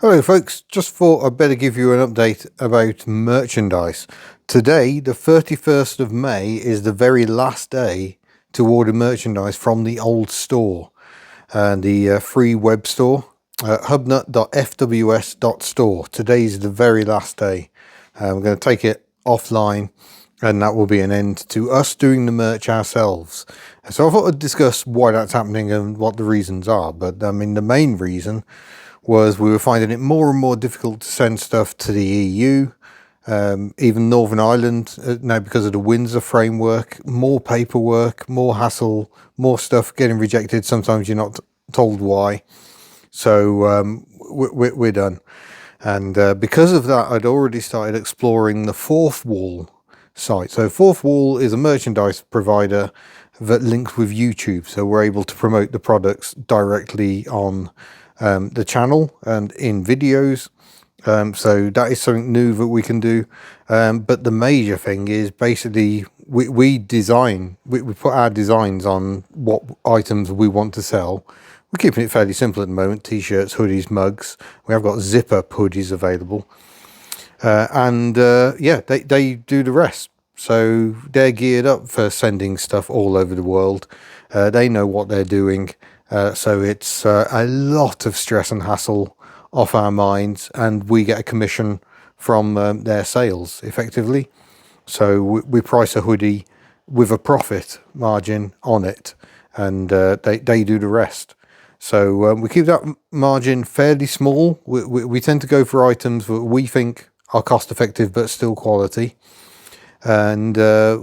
Hello folks, just thought I'd better give you an update about merchandise. Today, the 31st of May, is the very last day to order merchandise from the old store, the free web store, hubnut.fws.store. Today's the very last day. We're going to take it offline, and that will be an end to us doing the merch ourselves. So I thought I'd discuss why that's happening and what the reasons are, but I mean the main reason was we were finding it more and more difficult to send stuff to the EU, even Northern Ireland, now because of the Windsor framework, more paperwork, more hassle, more stuff getting rejected. Sometimes you're not told why. So we're done. And because of that, I'd already started exploring the Fourth Wall site. So Fourth Wall is a merchandise provider that links with YouTube. So we're able to promote the products directly on the channel and in videos. So that is something new that we can do. But the major thing is basically we put our designs on what items we want to sell. We're keeping it fairly simple at the moment: t-shirts, hoodies, mugs. We have got zip-up hoodies available. Yeah, they do the rest. So they're geared up for sending stuff all over the world. They know what they're doing. So it's a lot of stress and hassle off our minds, and we get a commission from their sales effectively. So we price a hoodie with a profit margin on it, and they do the rest. So we keep that margin fairly small. We tend to go for items that we think are cost effective but still quality, and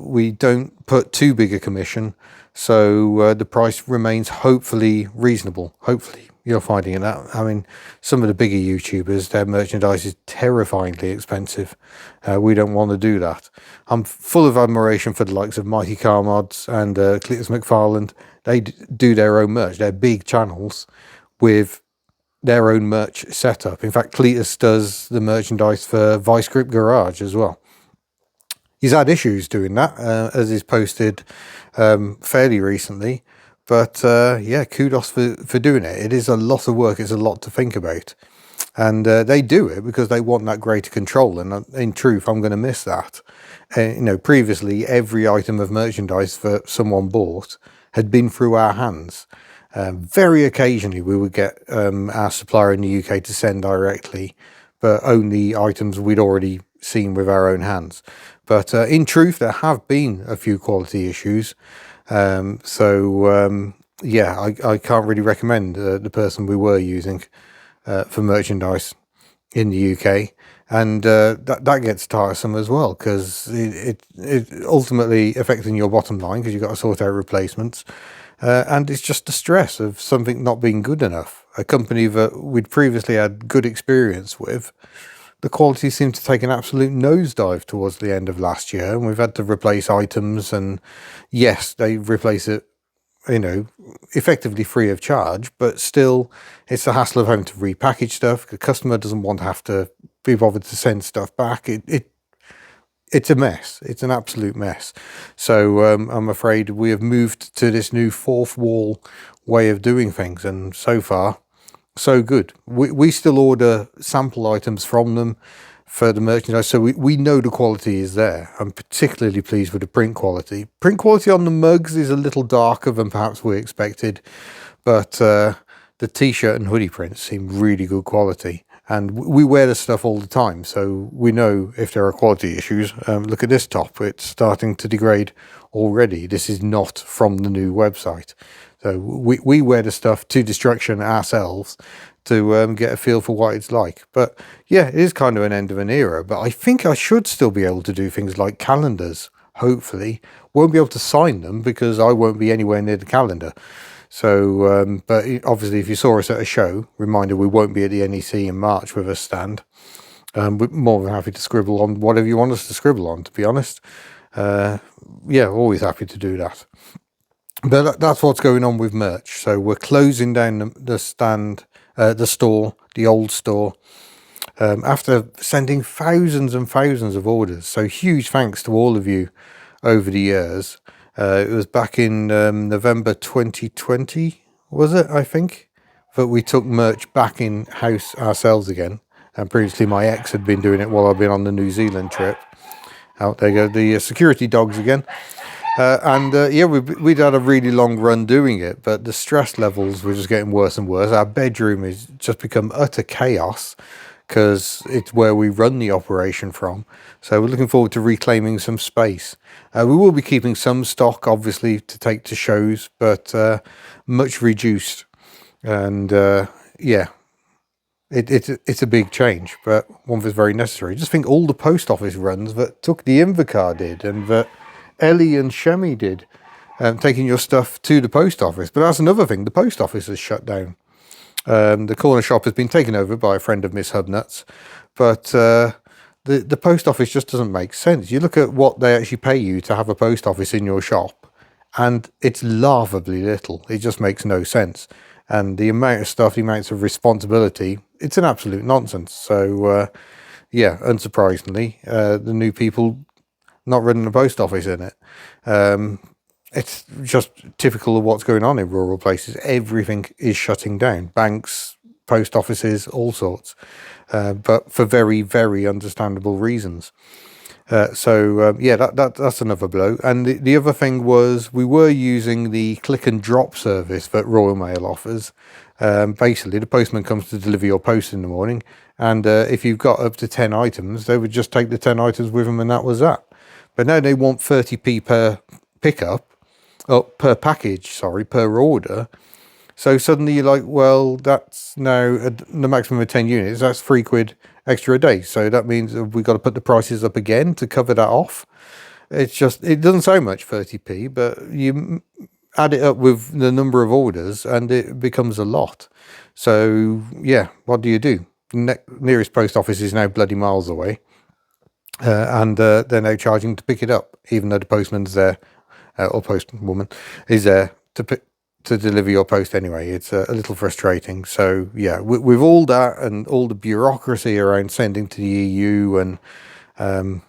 we don't put too big a commission, so the price remains hopefully reasonable. Hopefully you're finding it that. I mean, some of the bigger YouTubers, their merchandise is terrifyingly expensive. We don't want to do that. I'm full of admiration for the likes of Mighty Car Mods and Cletus McFarland. They do their own merch. They're big channels with their own merch setup. In fact, Cletus does the merchandise for Vice Grip Garage as well. He's had issues doing that, as is posted fairly recently. But yeah, kudos for doing it. It is a lot of work. It's a lot to think about. And they do it because they want that greater control. And in truth, I'm going to miss that. Previously, every item of merchandise that someone bought had been through our hands. Very occasionally, we would get our supplier in the UK to send directly, but only items we'd already seen with our own hands. But in truth, there have been a few quality issues. Yeah, I can't really recommend the person we were using for merchandise in the UK. And that gets tiresome as well, because it ultimately affecting your bottom line, because you've got to sort out replacements. And it's just the stress of something not being good enough. A company that we'd previously had good experience with, the quality seemed to take an absolute nosedive towards the end of last year, and we've had to replace items. And yes, they replace it, effectively free of charge, but still it's the hassle of having to repackage stuff. The customer doesn't want to have to be bothered to send stuff back. It's a mess. It's an absolute mess. So I'm afraid we have moved to this new Fourth Wall way of doing things, and so far so good. We still order sample items from them for the merchandise, so we know the quality is there. I'm particularly pleased with the print quality. Print quality on the mugs is a little darker than perhaps we expected, but the t-shirt and hoodie prints seem really good quality. And we wear the stuff all the time, so we know if there are quality issues. Look at this top. It's starting to degrade already. This is not from the new website. So we wear the stuff to destruction ourselves to get a feel for what it's like. But yeah, it is kind of an end of an era. But I think I should still be able to do things like calendars, hopefully. Won't be able to sign them because I won't be anywhere near the calendar. So, but obviously if you saw us at a show, reminder, we won't be at the NEC in March with a stand. We're more than happy to scribble on whatever you want us to scribble on, to be honest. Yeah, always happy to do that. But that's what's going on with merch. So we're closing down the stand, the store, the old store, after sending thousands and thousands of orders. So huge thanks to all of you over the years. It was back in November 2020, was it, I think, but we took merch back in house ourselves again. And previously my ex had been doing it while I've been on the New Zealand trip. Out there go the security dogs again. Yeah, we'd had a really long run doing it, but the stress levels were just getting worse and worse. Our bedroom has just become utter chaos because it's where we run the operation from. So we're looking forward to reclaiming some space. We will be keeping some stock, obviously, to take to shows, but much reduced. And yeah, it's a big change, but one that's very necessary. Just think all the post office runs that Took the Invercar did, and that Ellie and Shemi did, taking your stuff to the post office. But that's another thing, the post office has shut down. The corner shop has been taken over by a friend of Miss HubNut's, but the post office just doesn't make sense. You look at what they actually pay you to have a post office in your shop, and it's laughably little. It just makes no sense. And the amount of stuff, the amounts of responsibility, it's an absolute nonsense. So, yeah, unsurprisingly, the new people not running a post office in it. It's just typical of what's going on in rural places. Everything is shutting down. Banks, post offices, all sorts. But for very, very understandable reasons. Yeah, that's another blow. And the other thing was we were using the click and drop service that Royal Mail offers. Basically, the postman comes to deliver your post in the morning, and if you've got up to 10 items, they would just take the 10 items with them, and that was that. But now they want 30p per pickup, per package, sorry, per order. So suddenly you're like, well, that's now the maximum of 10 units. That's £3 extra a day. So that means we've got to put the prices up again to cover that off. It's just, it doesn't sound much, 30p, but you add it up with the number of orders and it becomes a lot. So yeah, what do you do? Nearest post office is now bloody miles away. And they're now charging to pick it up, even though the postman's there, or postwoman is there to deliver your post anyway. It's a little frustrating. So yeah, with all that and all the bureaucracy around sending to the EU and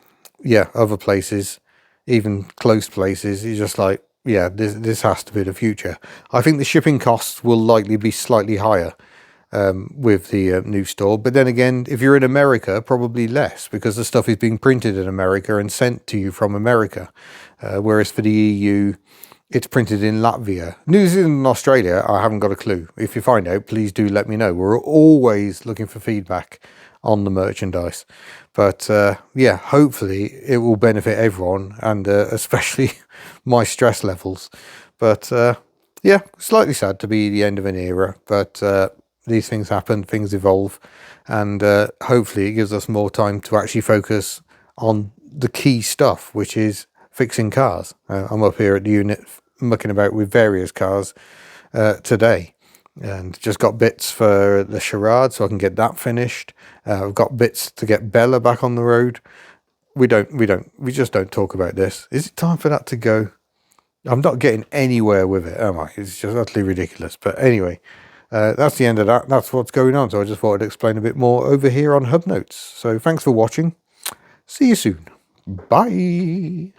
yeah, other places, even close places, you're just like, yeah, this has to be the future. I think the shipping costs will likely be slightly higher with the new store, but then again, if you're in America, probably less, because the stuff is being printed in America and sent to you from America, whereas for the EU, it's printed in Latvia. New Zealand and Australia, I haven't got a clue. If you find out, please do let me know. We're always looking for feedback on the merchandise. But yeah, hopefully it will benefit everyone, and especially my stress levels. But yeah, slightly sad to be the end of an era, but these things happen, things evolve, and hopefully it gives us more time to actually focus on the key stuff, which is fixing cars. I'm up here at the unit mucking about with various cars today, and just got bits for the charade so I can get that finished. I've got bits to get Bella back on the road. We just don't talk about this. Is it time for that to go? I'm not getting anywhere with it, am I? It's just utterly ridiculous. But anyway, that's the end of that. That's what's going on. So I just thought I'd explain a bit more over here on HubNotes. So thanks for watching. See you soon. Bye.